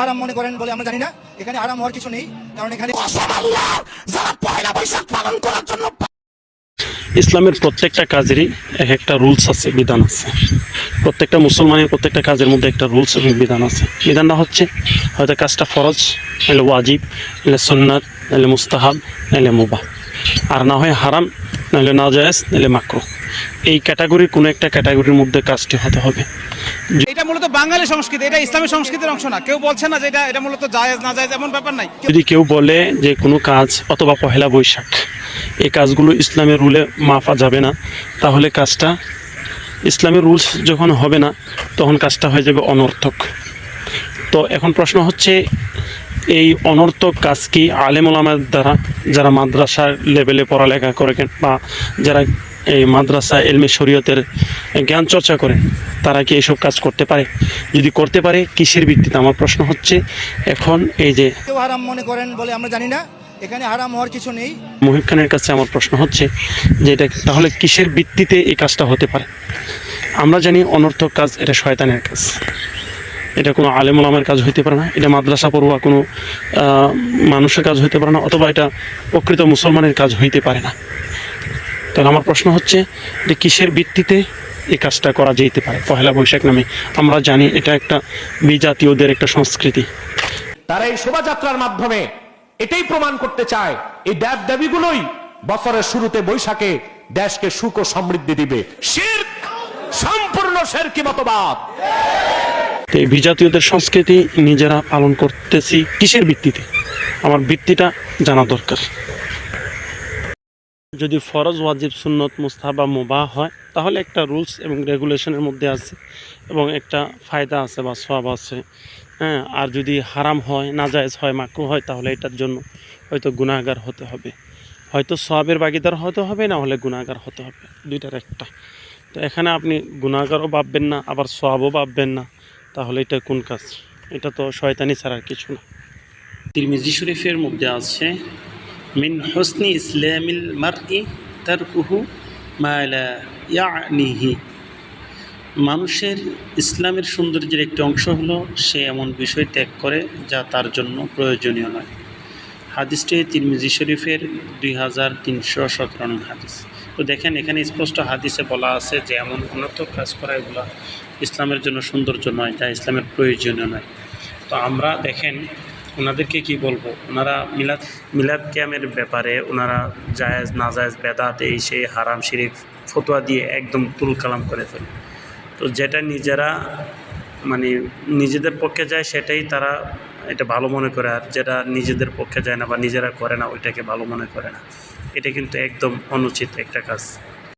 হারাম মনে করেন বলে আমরা জানি না, এখানে হারাম হওয়ার কিছু নেই, কারণ এখানে যারা পয়লা বৈশাখ পালন করার জন্য ইসলামের প্রত্যেকটা কাজেরই এক একটা রুলস আছে, বিধান আছে। প্রত্যেকটা মুসলমানের প্রত্যেকটা কাজের মধ্যে একটা রুলস এবং বিধান আছে। বিধানটা হচ্ছে হয়তো কাজটা ফরজ, নাহলে ওয়াজিব, নাহলে সুন্নাত, নাহলে মুস্তাহাব, নাহলে মুবাহ, আর না হয় হারাম, নাহলে নাজায়েজ, নাহলে মাকরুহ। এই ক্যাটাগরির কোনো একটা ক্যাটাগরির মধ্যে কাজটি হতে হবে। এটা মূলত বাঙালি সংস্কৃতি, এটা ইসলামী সংস্কৃতির অংশ না। কেউ বলছে না যে এটা মূলত জায়েজ না জায়েজ এমন ব্যাপার নাই। যদি কেউ বলে যে কোনো কাজ অথবা পহেলা বৈশাখ এই কাজগুলো ইসলামের রুলে মাফা যাবে না, তাহলে কাজটা ইসলামের রুলস যখন হবে না তখন কাজটা হয়ে যাবে অনর্থক। তো এখন প্রশ্ন হচ্ছে, এই অনর্থক কাজ কি আলেম ওলামার দ্বারা, যারা মাদ্রাসার লেভেলে পড়ালেখা করেন বা যারা এই মাদ্রাসা এলমে শরীয়তের জ্ঞান চর্চা করেন, তারা কি এসব কাজ করতে পারে? যদি করতে পারে, কিসের ভিত্তিতে? আমার প্রশ্ন হচ্ছে এখন এই যে কেউ হারাম মনে করেন বলে আমরা জানি না, এখানে হারাম হওয়ার কিছু নেই। মুহিব খানের কাছে আমার প্রশ্ন হচ্ছে যে এটা তাহলে কিসের ভিত্তিতে এই কাজটা হতে পারে? আমরা জানি অনর্থক কাজ এটা শয়তানের কাজ, এটা কোনো আলেম ওলামার কাজ হইতে পারে না, এটা মাদ্রাসা পড়ুয়া কোনো মানুষের কাজ হইতে পারে না, অথবা এটা প্রকৃত মুসলমানের কাজ হইতে পারে না। তাহলে আমার প্রশ্ন হচ্ছে যে কিসের ভিত্তিতে এই কাজটা করা যেতে পারে? পহেলা বৈশাখ নামে আমরা জানি এটা একটা বিজাতীয়দের একটা সংস্কৃতি। তারা এই শোভাযাত্রার মাধ্যমে এটাই প্রমাণ করতে চায় এই দেব দেবীগুলোই বছরের শুরুতে বৈশাখে দেশকে সুখ ও সমৃদ্ধি দিবে। শিরক, সম্পূর্ণ শিরকি মতবাদ। এই বিজাতীয়দের সংস্কৃতি নিজেরা পালন করতেছি কিসের ভিত্তিতে? আমার ভিত্তিটা জানা দরকার। যদি ফরজ, ওয়াজিব, সুন্নত, মুস্তাহাব বা মুবাহ হয়, তাহলে একটা রুলস এবং রেগুলেশনের মধ্যে আছে এবং একটা ফায়দা আছে বা সওয়াব আছে। হ্যাঁ, আর যদি হারাম হয়, নাজায়েজ হয়, মাকরুহ হয়, তাহলে এটার জন্য হয়তো গুনাহগার হতে হবে, হয়তো সওয়াবের ভাগীদার হতে হবে, না হলে গুনাহগার হতে হবে, দুইটার একটা। তো এখানে আপনি গুনাহগারও ভাববেন না, আবার সওয়াবও ভাববেন না, তাহলে এটা কোন কাজ? এটা তো শয়তানি ছাড়া আর কিছু না। তিরমিজি শরীফের মধ্যে আছে, মিন হুসনি ইসলামিল মারই তারকুহু মা লা ইয়ানিহি। মানুষের ইসলামের সৌন্দর্যের একটি অংশ হলো সে এমন বিষয় ত্যাগ করে যা তার জন্য প্রয়োজনীয় নয়। হাদিসটি তিরমিজি শরীফের 2317 নং হাদিস। তো দেখেন, এখানে স্পষ্ট হাদিসে বলা আছে যে এমন অনর্থক কাজ করা এগুলো ইসলামের জন্য সৌন্দর্য নয়, যা ইসলামের প্রয়োজনীয় নয়। তো আমরা দেখেন ওনাদেরকে কি বলবো, ওনারা মিলাদ কিয়ামের ব্যাপারে ওনারা জায়েজ নাজায়েজ বেদাত এই সেই হারাম শিরিক ফতোয়া দিয়ে একদম তুল কালাম করে ফেলে। তো যেটা নিজেরা মানে নিজেদের পক্ষে যায় সেটাই তারা এটা ভালো মনে করে, আর যেটা নিজেদের পক্ষে যায় না বা নিজেরা করে না ওইটাকে ভালো মনে করে না। এটা কিন্তু একদম অনুচিত একটা কাজ।